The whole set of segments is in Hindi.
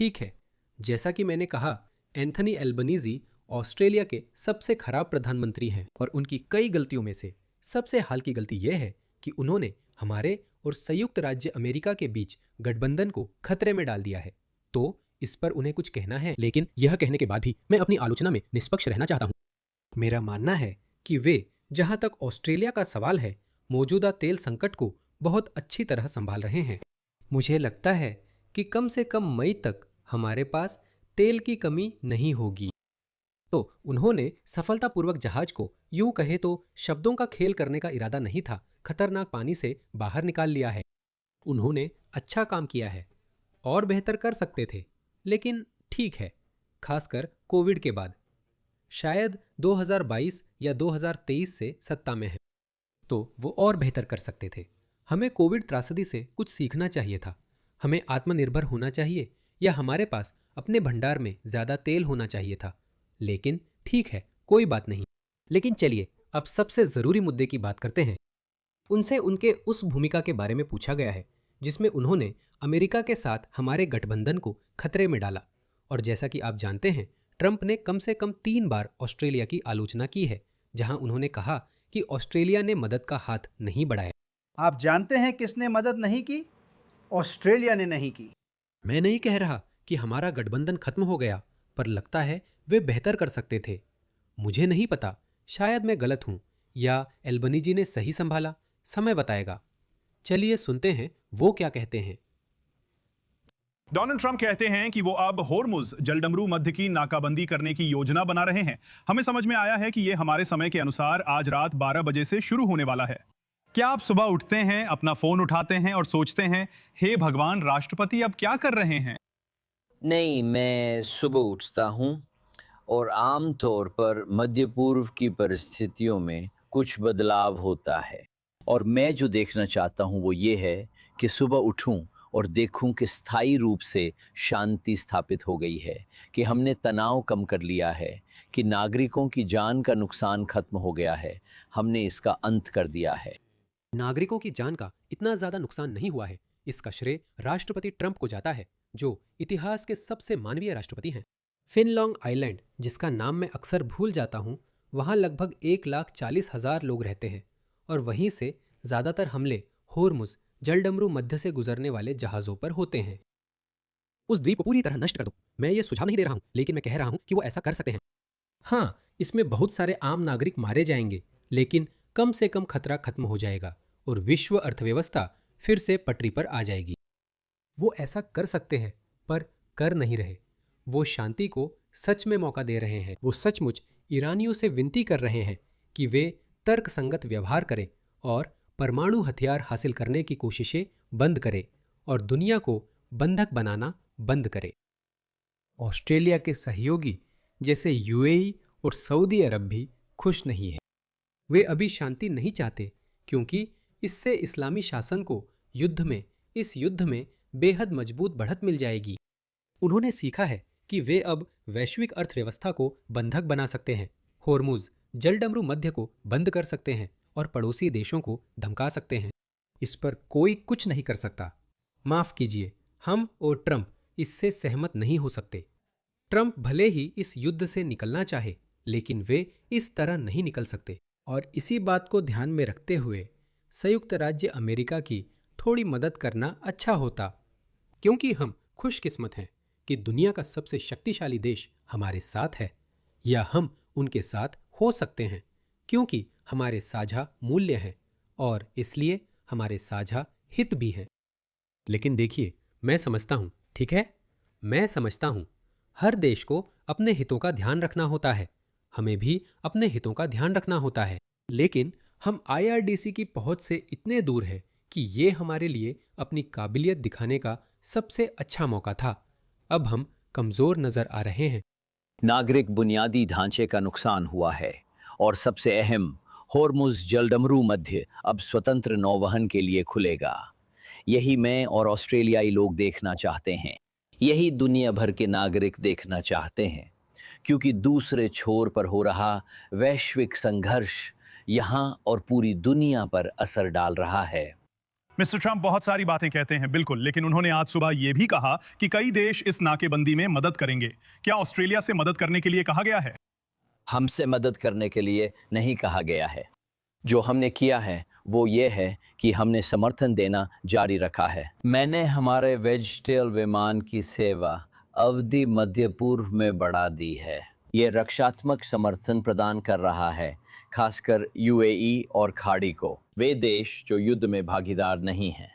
ठीक है, जैसा कि मैंने कहा, एंथनी एल्बनीज़ी ऑस्ट्रेलिया के सबसे खराब प्रधानमंत्री हैं और उनकी कई गलतियों में से सबसे हाल की गलती यह है कि उन्होंने हमारे और संयुक्त राज्य अमेरिका के बीच गठबंधन को खतरे में डाल दिया है। तो इस पर उन्हें कुछ कहना है, लेकिन यह कहने के बाद भी मैं अपनी आलोचना में निष्पक्ष रहना चाहता हूँ। मेरा मानना है कि वे, जहाँ तक ऑस्ट्रेलिया का सवाल है, मौजूदा तेल संकट को बहुत अच्छी तरह संभाल रहे हैं। मुझे लगता है कि कम से कम मई तक हमारे पास तेल की कमी नहीं होगी। तो उन्होंने सफलतापूर्वक जहाज को, यूं कहे तो शब्दों का खेल करने का इरादा नहीं था, खतरनाक पानी से बाहर निकाल लिया है। उन्होंने अच्छा काम किया है, और बेहतर कर सकते थे, लेकिन ठीक है, खासकर कोविड के बाद। शायद 2022 या 2023 से सत्ता में है, तो वो और बेहतर कर सकते थे। हमें कोविड त्रासदी से कुछ सीखना चाहिए था। हमें आत्मनिर्भर होना चाहिए, या हमारे पास अपने भंडार में ज़्यादा तेल होना चाहिए था। लेकिन ठीक है, कोई बात नहीं। लेकिन चलिए अब सबसे ज़रूरी मुद्दे की बात करते हैं। उनसे उनके उस भूमिका के बारे में पूछा गया है जिसमें उन्होंने अमेरिका के साथ हमारे गठबंधन को खतरे में डाला। और जैसा कि आप जानते हैं, ट्रंप ने कम से कम 3 बार ऑस्ट्रेलिया की आलोचना की है, जहां उन्होंने कहा कि ऑस्ट्रेलिया ने मदद का हाथ नहीं बढ़ाया। आप जानते हैं किसने मदद नहीं की? ऑस्ट्रेलिया ने नहीं की। मैं नहीं कह रहा कि हमारा गठबंधन खत्म हो गया, पर लगता है वे बेहतर कर सकते थे। मुझे नहीं पता, शायद मैं गलत हूं, या एल्बनीजी ने सही संभाला, समय बताएगा। चलिए सुनते हैं वो क्या कहते हैं। डोनाल्ड ट्रंप कहते हैं कि वो अब होर्मुज जलडमरू मध्य की नाकाबंदी करने की योजना बना रहे हैं। हमें समझ में आया है कि ये हमारे समय के अनुसार आज रात 12 बजे से शुरू होने वाला है। क्या आप सुबह उठते हैं, अपना फोन उठाते हैं और सोचते हैं, हे भगवान, राष्ट्रपति अब क्या कर रहे हैं? नहीं, मैं सुबह उठता हूँ और आमतौर पर मध्य पूर्व की परिस्थितियों में कुछ बदलाव होता है, और मैं जो देखना चाहता हूँ वो ये है कि सुबह उठूँ और देखूं कि स्थायी रूप से शांति स्थापित हो गई है, कि हमने तनाव कम कर लिया है, कि नागरिकों की जान का नुकसान खत्म हो गया है, हमने इसका अंत कर दिया है। नागरिकों की जान का इतना ज्यादा नुकसान नहीं हुआ है, इसका श्रेय राष्ट्रपति ट्रंप को जाता है, जो इतिहास के सबसे मानवीय राष्ट्रपति हैं। फिनलॉन्ग आइलैंड, जिसका नाम मैं अक्सर भूल जाता हूँ, वहाँ लगभग 1,40,000 लोग रहते हैं, और वहीं से ज़्यादातर हमले होर्मुज जलडमरू मध्य से गुजरने वाले जहाज़ों पर होते हैं। उस द्वीप को पूरी तरह नष्ट कर दो। मैं ये सुझाव नहीं दे रहा हूँ, लेकिन मैं कह रहा हूँ कि वो ऐसा कर सकते हैं। हाँ, इसमें बहुत सारे आम नागरिक मारे जाएंगे, लेकिन कम से कम खतरा खत्म हो जाएगा और विश्व अर्थव्यवस्था फिर से पटरी पर आ जाएगी। वो ऐसा कर सकते हैं, पर कर नहीं रहे। वो शांति को सच में मौका दे रहे हैं। वो सचमुच ईरानियों से विनती कर रहे हैं कि वे तर्कसंगत व्यवहार करें और परमाणु हथियार हासिल करने की कोशिशें बंद करें और दुनिया को बंधक बनाना बंद करें। ऑस्ट्रेलिया के सहयोगी जैसे यूएई और सऊदी अरब भी खुश नहीं है। वे अभी शांति नहीं चाहते, क्योंकि इससे इस्लामी शासन को इस युद्ध में बेहद मजबूत बढ़त मिल जाएगी। उन्होंने सीखा है कि वे अब वैश्विक अर्थव्यवस्था को बंधक बना सकते हैं, होर्मुज जलडमरू मध्य को बंद कर सकते हैं और पड़ोसी देशों को धमका सकते हैं। इस पर कोई कुछ नहीं कर सकता। माफ कीजिए, हम और ट्रंप इससे सहमत नहीं हो सकते। ट्रंप भले ही इस युद्ध से निकलना चाहे, लेकिन वे इस तरह नहीं निकल सकते। और इसी बात को ध्यान में रखते हुए संयुक्त राज्य अमेरिका की थोड़ी मदद करना अच्छा होता, क्योंकि हम खुशकिस्मत हैं कि दुनिया का सबसे शक्तिशाली देश हमारे साथ है, या हम उनके साथ हो सकते हैं, क्योंकि हमारे साझा मूल्य हैं और इसलिए हमारे साझा हित भी हैं। लेकिन देखिए, मैं समझता हूँ, ठीक है, मैं समझता हूँ, हर देश को अपने हितों का ध्यान रखना होता है। हमें भी अपने हितों का ध्यान रखना होता है, लेकिन हम IRDC की पहुंच से इतने दूर है कि ये हमारे लिए अपनी काबिलियत दिखाने का सबसे अच्छा मौका था। अब हम कमजोर नजर आ रहे हैं। नागरिक बुनियादी ढांचे का नुकसान हुआ है, और सबसे अहम, होर्मुज जलडमरू मध्य अब स्वतंत्र नौवहन के लिए खुलेगा। यही मैं और ऑस्ट्रेलियाई लोग देखना चाहते हैं, यही दुनिया भर के नागरिक देखना चाहते हैं, क्योंकि दूसरे छोर पर हो रहा वैश्विक संघर्ष यहाँ और पूरी दुनिया पर असर डाल रहा है। मिस्टर ट्रंप बहुत सारी बातें कहते हैं, बिल्कुल, लेकिन उन्होंने आज सुबह यह भी कहा कि कई देश इस नाकेबंदी में मदद करेंगे। क्या ऑस्ट्रेलिया से मदद करने के लिए कहा गया है? हमसे मदद करने के लिए नहीं कहा गया है। जो हमने किया है वो ये है कि हमने समर्थन देना जारी रखा है। मैंने हमारे वेजटेल विमान की सेवा अवधि मध्य पूर्व में बढ़ा दी है। ये रक्षात्मक समर्थन प्रदान कर रहा है, खासकर यूएई और खाड़ी को। वे देश जो युद्ध में भागीदार नहीं हैं,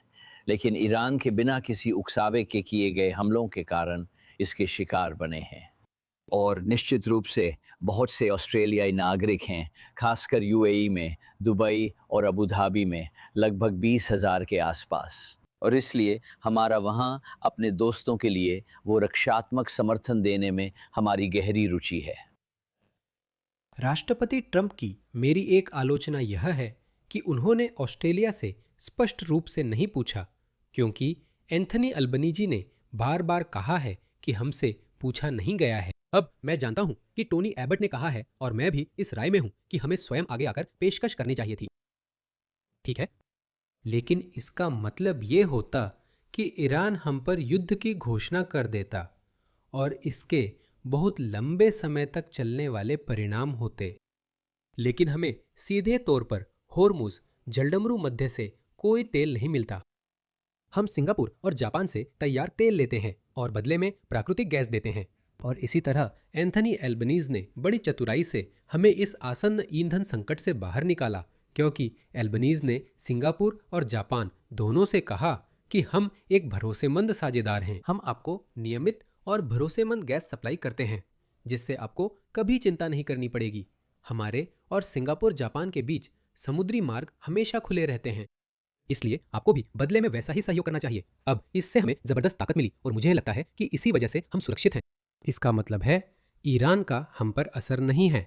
लेकिन ईरान के बिना किसी उकसावे के किए गए हमलों के कारण इसके शिकार बने हैं। और निश्चित रूप से बहुत से ऑस्ट्रेलियाई नागरिक हैं, खासकर यूएई में, दुबई और अबू धाबी में लगभग 20,000 के आसपास। और इसलिए हमारा वहाँ अपने दोस्तों के लिए वो रक्षात्मक समर्थन देने में हमारी गहरी रुचि है। राष्ट्रपति ट्रंप की मेरी एक आलोचना यह है कि उन्होंने ऑस्ट्रेलिया से स्पष्ट रूप से नहीं पूछा, क्योंकि एंथनी अल्बनीजी ने बार बार कहा है कि हमसे पूछा नहीं गया है। अब मैं जानता हूं कि टोनी एबट ने कहा है, और मैं भी इस राय में हूं कि हमें स्वयं आगे आकर पेशकश करनी चाहिए थी, ठीक है, लेकिन इसका मतलब ये होता कि ईरान हम पर युद्ध की घोषणा कर देता और इसके बहुत लंबे समय तक चलने वाले परिणाम होते। लेकिन हमें सीधे तौर पर होर्मुज जलडमरू मध्य से कोई तेल नहीं मिलता। हम सिंगापुर और जापान से तैयार तेल लेते हैं और बदले में प्राकृतिक गैस देते हैं। और इसी तरह एंथनी एल्बनीज ने बड़ी चतुराई से हमें इस आसन्न ईंधन संकट से बाहर निकाला, क्योंकि एल्बनीज ने सिंगापुर और जापान दोनों से कहा कि हम एक भरोसेमंद साझेदार हैं। हम आपको नियमित और भरोसेमंद गैस सप्लाई करते हैं, जिससे आपको कभी चिंता नहीं करनी पड़ेगी। हमारे और सिंगापुर जापान के बीच समुद्री मार्ग हमेशा खुले रहते हैं, इसलिए आपको भी बदले में वैसा ही सहयोग करना चाहिए। अब इससे हमें जबरदस्त ताकत मिली और मुझे लगता है कि इसी वजह से हम सुरक्षित हैं। इसका मतलब है ईरान का हम पर असर नहीं है।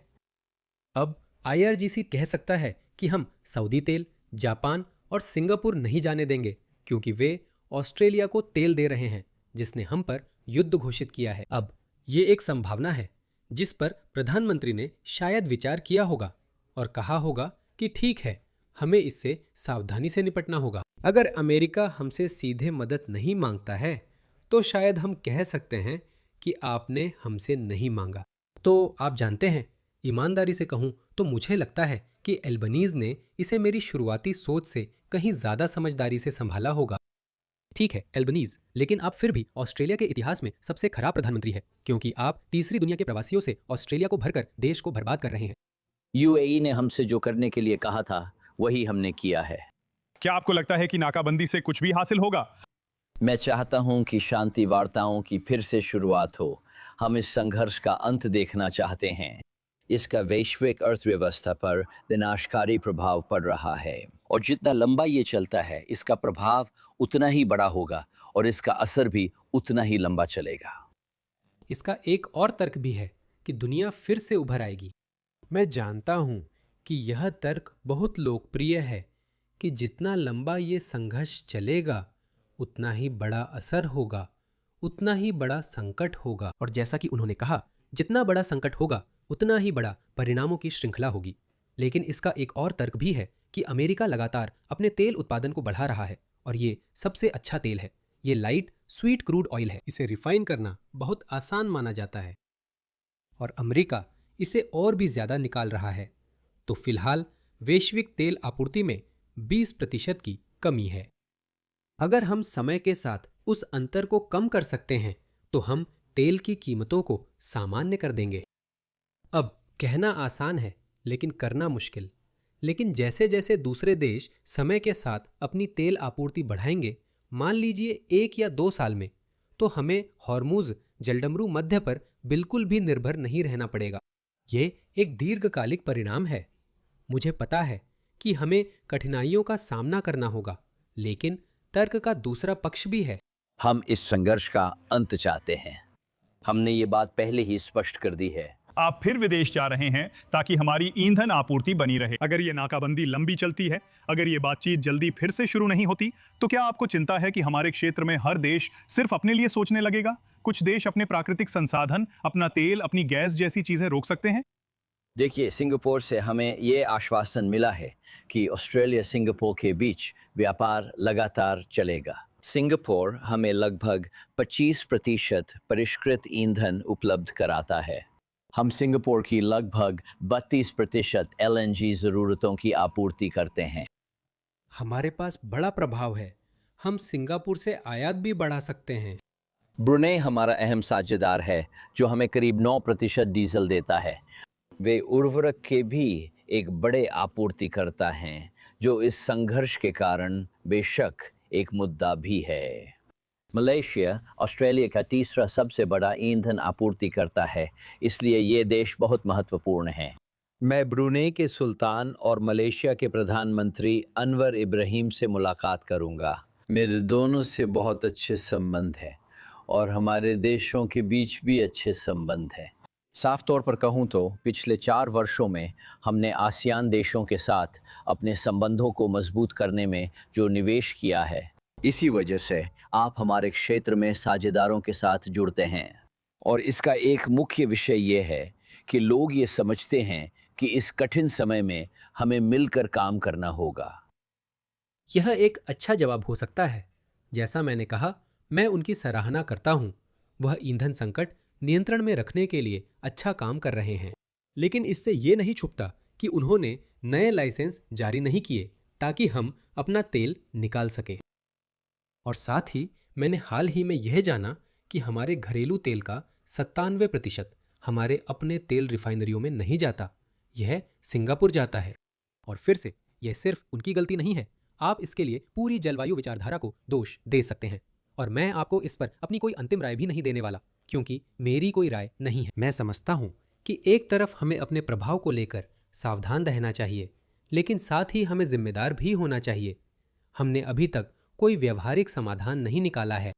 अब IRGC कह सकता है कि हम सऊदी तेल, जापान और सिंगापुर नहीं जाने देंगे, क्योंकि वे ऑस्ट्रेलिया को तेल दे रहे हैं जिसने हम पर युद्ध घोषित किया है। अब ये एक संभावना है जिस पर प्रधानमंत्री ने शायद विचार किया होगा और कहा होगा कि ठीक है, हमें इससे सावधानी से निपटना होगा। अगर अमेरिका हमसे सीधे मदद नहीं मांगता है तो शायद हम कह सकते हैं कि आपने हमसे नहीं मांगा। तो आप जानते हैं, ईमानदारी से कहूं तो मुझे लगता है कि एल्बनीज ने इसे मेरी शुरुआती सोच से कहीं ज्यादा समझदारी से संभाला होगा। ठीक है एल्बनीज, लेकिन आप फिर भी ऑस्ट्रेलिया के इतिहास में सबसे खराब प्रधानमंत्री है, क्योंकि आप तीसरी दुनिया के प्रवासियों से ऑस्ट्रेलिया को भरकर देश को बर्बाद कर रहे हैं। यूएई ने हमसे जो करने के लिए कहा था वही हमने किया है। क्या आपको लगता है कि नाकाबंदी से कुछ भी हासिल होगा? मैं चाहता हूं कि शांति वार्ताओं की फिर से शुरुआत हो। हम इस संघर्ष का अंत देखना चाहते हैं। इसका वैश्विक अर्थव्यवस्था पर विनाशकारी प्रभाव पड़ रहा है, और जितना लंबा ये चलता है इसका प्रभाव उतना ही बड़ा होगा और इसका असर भी उतना ही लंबा चलेगा। इसका एक और तर्क भी है कि दुनिया फिर से उभर आएगी। मैं जानता हूं कि यह तर्क बहुत लोकप्रिय है कि जितना लंबा ये संघर्ष चलेगा उतना ही बड़ा असर होगा, उतना ही बड़ा संकट होगा। और जैसा कि उन्होंने कहा, जितना बड़ा संकट होगा उतना ही बड़ा परिणामों की श्रृंखला होगी। लेकिन इसका एक और तर्क भी है कि अमेरिका लगातार अपने तेल उत्पादन को बढ़ा रहा है और ये सबसे अच्छा तेल है। ये लाइट स्वीट क्रूड ऑयल है। इसे रिफाइन करना बहुत आसान माना जाता है और अमेरिका इसे और भी ज्यादा निकाल रहा है। तो फिलहाल वैश्विक तेल आपूर्ति में 20% की कमी है। अगर हम समय के साथ उस अंतर को कम कर सकते हैं तो हम तेल की कीमतों को सामान्य कर देंगे। अब कहना आसान है लेकिन करना मुश्किल। लेकिन जैसे जैसे दूसरे देश समय के साथ अपनी तेल आपूर्ति बढ़ाएंगे, मान लीजिए 1 या 2 साल में, तो हमें हॉर्मुज जलडमरू मध्य पर बिल्कुल भी निर्भर नहीं रहना पड़ेगा। ये एक दीर्घकालिक परिणाम है। मुझे पता है कि हमें कठिनाइयों का सामना करना होगा, लेकिन तर्क का दूसरा पक्ष भी है। हम इस संघर्ष का अंत चाहते हैं। हमने ये बात पहले ही स्पष्ट कर दी है। आप फिर विदेश जा रहे हैं ताकि हमारी ईंधन आपूर्ति बनी रहे। अगर ये नाकाबंदी लंबी चलती है, अगर ये बातचीत जल्दी फिर से शुरू नहीं होती, तो क्या आपको चिंता है कि हमारे क्षेत्र में हर देश सिर्फ अपने लिए सोचने लगेगा? कुछ देश अपने प्राकृतिक संसाधन, अपना तेल, अपनी गैस जैसी चीजें रोक सकते हैं। देखिए, सिंगापुर से हमें ये आश्वासन मिला है कि ऑस्ट्रेलिया सिंगापुर के बीच व्यापार लगातार चलेगा। सिंगापुर हमें लगभग 25% परिष्कृत ईंधन उपलब्ध कराता है। हम सिंगापुर की लगभग 32% LNG ज़रूरतों की आपूर्ति करते हैं। हमारे पास बड़ा प्रभाव है, हम सिंगापुर से आयात भी बढ़ा सकते हैं। ब्रुनेई हमारा अहम साझेदार है जो हमें करीब 9% डीजल देता है। वे उर्वरक के भी एक बड़े आपूर्तिकर्ता हैं जो इस संघर्ष के कारण बेशक एक मुद्दा भी है। मलेशिया ऑस्ट्रेलिया का तीसरा सबसे बड़ा ईंधन आपूर्तिकर्ता है, इसलिए ये देश बहुत महत्वपूर्ण है। मैं ब्रुनेई के सुल्तान और मलेशिया के प्रधानमंत्री अनवर इब्राहिम से मुलाकात करूंगा। मेरे दोनों से बहुत अच्छे संबंध हैं और हमारे देशों के बीच भी अच्छे संबंध हैं। साफ तौर पर कहूँ तो पिछले 4 वर्षों में हमने आसियान देशों के साथ अपने संबंधों को मजबूत करने में जो निवेश किया है, इसी वजह से आप हमारे क्षेत्र में साझेदारों के साथ जुड़ते हैं। और इसका एक मुख्य विषय ये है कि लोग ये समझते हैं कि इस कठिन समय में हमें मिलकर काम करना होगा। यह एक अच्छा जवाब हो सकता है। जैसा मैंने कहा, मैं उनकी सराहना करता हूँ। वह ईंधन संकट नियंत्रण में रखने के लिए अच्छा काम कर रहे हैं। लेकिन इससे ये नहीं छुपता कि उन्होंने नए लाइसेंस जारी नहीं किए ताकि हम अपना तेल निकाल सकें। और साथ ही मैंने हाल ही में यह जाना कि हमारे घरेलू तेल का 97% हमारे अपने तेल रिफाइनरियों में नहीं जाता, यह सिंगापुर जाता है। और फिर से यह सिर्फ उनकी गलती नहीं है। आप इसके लिए पूरी जलवायु विचारधारा को दोष दे सकते हैं और मैं आपको इस पर अपनी कोई अंतिम राय भी नहीं देने वाला, क्योंकि मेरी कोई राय नहीं है। मैं समझता हूँ कि एक तरफ हमें अपने प्रभाव को लेकर सावधान रहना चाहिए, लेकिन साथ ही हमें जिम्मेदार भी होना चाहिए। हमने अभी तक कोई व्यवहारिक समाधान नहीं निकाला है।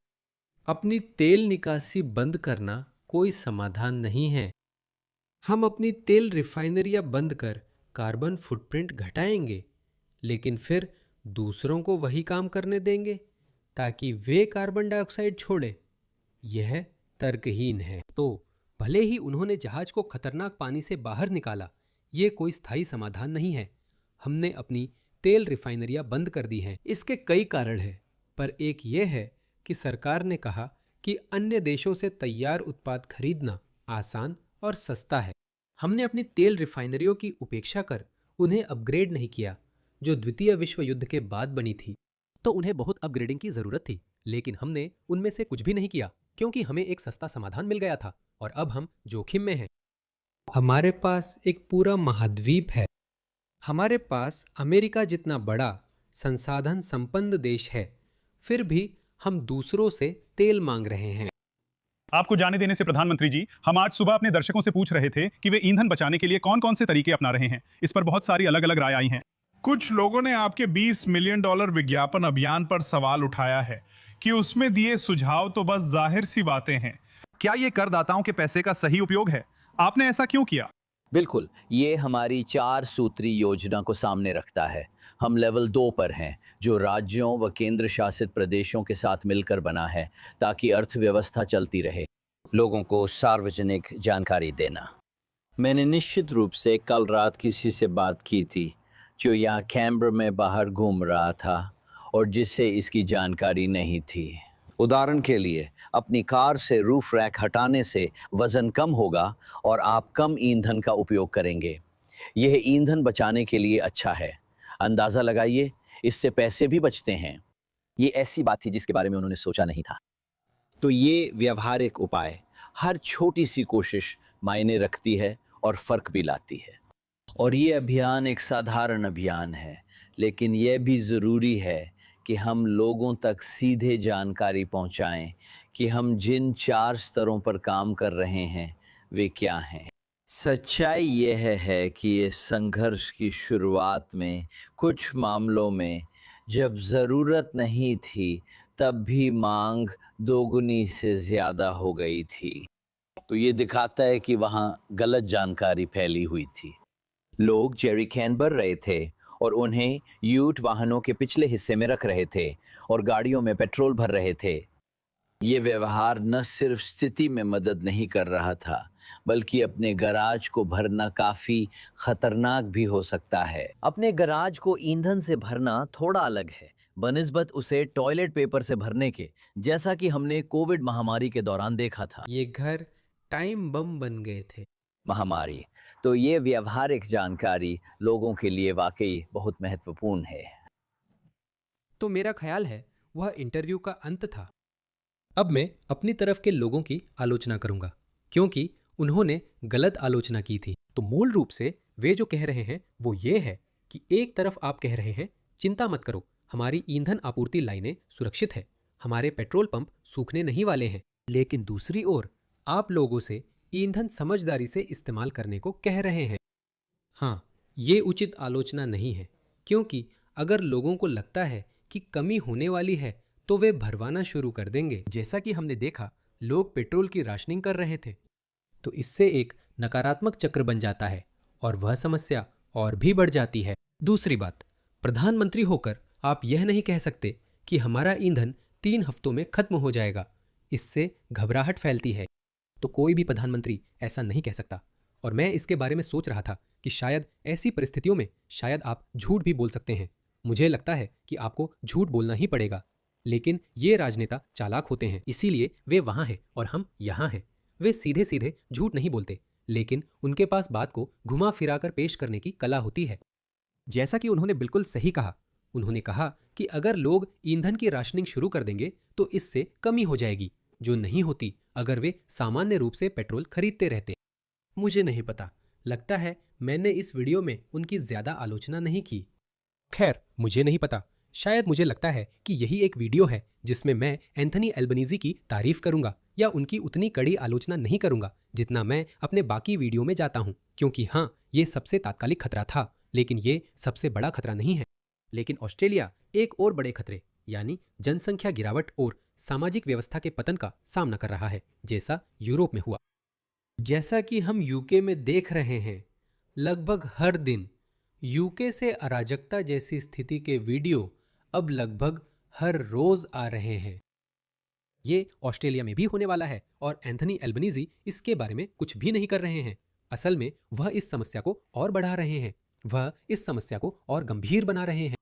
अपनी तेल निकासी बंद करना कोई समाधान नहीं है। हम अपनी तेल रिफाइनरियां बंद कर कार्बन फुटप्रिंट घटाएंगे, लेकिन फिर दूसरों को वही काम करने देंगे ताकि वे कार्बन डाइऑक्साइड छोड़े। यह तर्कहीन है। तो भले ही उन्होंने जहाज को खतरनाक पानी से बाहर निकाला, ये कोई स्थायी समाधान नहीं है। हमने अपनी तेल रिफाइनरियां बंद कर दी हैं। इसके कई कारण हैं, पर एक ये है कि सरकार ने कहा कि अन्य देशों से तैयार उत्पाद खरीदना आसान और सस्ता है। हमने अपनी तेल रिफाइनरियों की उपेक्षा कर उन्हें अपग्रेड नहीं किया, जो द्वितीय विश्व युद्ध के बाद बनी थी। तो उन्हें बहुत अपग्रेडिंग की जरूरत थी, लेकिन हमने उनमें से कुछ भी नहीं किया क्योंकि हमें एक सस्ता समाधान मिल गया था और अब हम जोखिम में हैं। हमारे पास एक पूरा महाद्वीप है। हमारे पास अमेरिका जितना बड़ा संसाधन संपन्न देश है, फिर भी हम दूसरों से तेल मांग रहे हैं। आपको जाने देने से प्रधानमंत्री जी, हम आज सुबह अपने दर्शकों से पूछ रहे थे कि वे ईंधन बचाने के लिए कौन कौन से तरीके अपना रहे हैं। इस पर बहुत सारी अलग अलग राय आई हैं। कुछ लोगों ने आपके $20 मिलियन विज्ञापन अभियान पर सवाल उठाया है कि उसमें दिए सुझाव तो बस जाहिर सी बातें हैं। क्या ये करदाताओं के पैसे का सही उपयोग है? आपने ऐसा क्यों किया? बिल्कुल, ये हमारी 4 सूत्री योजना को सामने रखता है। हम लेवल 2 पर हैं, जो राज्यों व केंद्र शासित प्रदेशों के साथ मिलकर बना है ताकि अर्थव्यवस्था चलती रहे। लोगों को सार्वजनिक जानकारी देना। मैंने निश्चित रूप से कल रात किसी से बात की थी जो यहाँ कैम्ब्रा में बाहर घूम रहा था और जिससे इसकी जानकारी नहीं थी। उदाहरण के लिए, अपनी कार से रूफ रैक हटाने से वज़न कम होगा और आप कम ईंधन का उपयोग करेंगे। यह ईंधन बचाने के लिए अच्छा है। अंदाज़ा लगाइए, इससे पैसे भी बचते हैं। ये ऐसी बात थी जिसके बारे में उन्होंने सोचा नहीं था। तो ये व्यवहारिक उपाय, हर छोटी सी कोशिश मायने रखती है और फ़र्क भी लाती है। और ये अभियान एक साधारण अभियान है, लेकिन यह भी ज़रूरी है कि हम लोगों तक सीधे जानकारी पहुंचाएं कि हम जिन 4 स्तरों पर काम कर रहे हैं वे क्या हैं। सच्चाई यह है कि इस संघर्ष की शुरुआत में कुछ मामलों में जब ज़रूरत नहीं थी तब भी मांग दोगुनी से ज़्यादा हो गई थी। तो ये दिखाता है कि वहाँ गलत जानकारी फैली हुई थी। लोग जेरी कैन भर रहे थे और उन्हें यूट वाहनों के पिछले हिस्से में रख रहे थे और गाड़ियों में पेट्रोल भर रहे थे। ये व्यवहार न सिर्फ स्थिति में मदद नहीं कर रहा था, बल्कि अपने गैराज को भरना काफी खतरनाक भी हो सकता है। अपने गैराज को ईंधन से भरना थोड़ा अलग है बनिस्बत उसे टॉयलेट पेपर से भरने के, जैसा कि हमने कोविड महामारी के दौरान देखा था। ये घर टाइम बम बन गए थे। महामारी। तो ये व्यावहारिक जानकारी लोगों के लिए वाकई बहुत महत्वपूर्ण है। तो मेरा ख्याल है वह इंटरव्यू का अंत था। अब मैं अपनी तरफ के लोगों की आलोचना करूंगा, क्योंकि उन्होंने गलत आलोचना की थी। तो मूल रूप से वे जो कह रहे हैं वो ये है कि एक तरफ आप कह रहे हैं चिंता मत करो, हमारी ईंधन आपूर्ति लाइनें सुरक्षित है, हमारे पेट्रोल पंप सूखने नहीं वाले हैं, लेकिन दूसरी ओर आप लोगों से ईंधन समझदारी से इस्तेमाल करने को कह रहे हैं। हाँ, ये उचित आलोचना नहीं है, क्योंकि अगर लोगों को लगता है कि कमी होने वाली है तो वे भरवाना शुरू कर देंगे। जैसा कि हमने देखा, लोग पेट्रोल की राशनिंग कर रहे थे, तो इससे एक नकारात्मक चक्र बन जाता है और वह समस्या और भी बढ़ जाती है। दूसरी बात, प्रधानमंत्री होकर आप यह नहीं कह सकते कि हमारा ईंधन 3 हफ्तों में खत्म हो जाएगा। इससे घबराहट फैलती है। तो कोई भी प्रधानमंत्री ऐसा नहीं कह सकता। और मैं इसके बारे में सोच रहा था कि शायद ऐसी परिस्थितियों में शायद आप झूठ भी बोल सकते हैं। मुझे लगता है कि आपको झूठ बोलना ही पड़ेगा, लेकिन ये राजनेता चालाक होते हैं, इसीलिए वे वहाँ हैं और हम यहाँ हैं। वे सीधे सीधे झूठ नहीं बोलते, लेकिन उनके पास बात को घुमा फिरा कर पेश करने की कला होती है। जैसा कि उन्होंने बिल्कुल सही कहा, उन्होंने कहा कि अगर लोग ईंधन की राशनिंग शुरू कर देंगे तो इससे कमी हो जाएगी, जो नहीं होती अगर वे सामान्य रूप से पेट्रोल खरीदते रहते। मुझे नहीं पता, लगता है मैंने इस वीडियो में उनकी ज्यादा आलोचना नहीं की। खैर, मुझे नहीं पता, शायद मुझे लगता है कि यही एक वीडियो है जिसमें मैं एंथनी एल्बनीज़ी की तारीफ करूंगा या उनकी उतनी कड़ी आलोचना नहीं करूंगा जितना मैं अपने बाकी वीडियो में जाता हूं, क्योंकि हाँ, ये सबसे तात्कालिक खतरा था, लेकिन ये सबसे बड़ा खतरा नहीं है। लेकिन ऑस्ट्रेलिया एक और बड़े खतरे यानी जनसंख्या गिरावट और सामाजिक व्यवस्था के पतन का सामना कर रहा है, जैसा यूरोप में हुआ। जैसा कि हम यूके में देख रहे हैं, लगभग हर दिन यूके से अराजकता जैसी स्थिति के वीडियो अब लगभग हर रोज आ रहे हैं। ये ऑस्ट्रेलिया में भी होने वाला है और एंथनी एल्बनीज़ी इसके बारे में कुछ भी नहीं कर रहे हैं। असल में वह इस समस्या को और बढ़ा रहे हैं, वह इस समस्या को और गंभीर बना रहे हैं।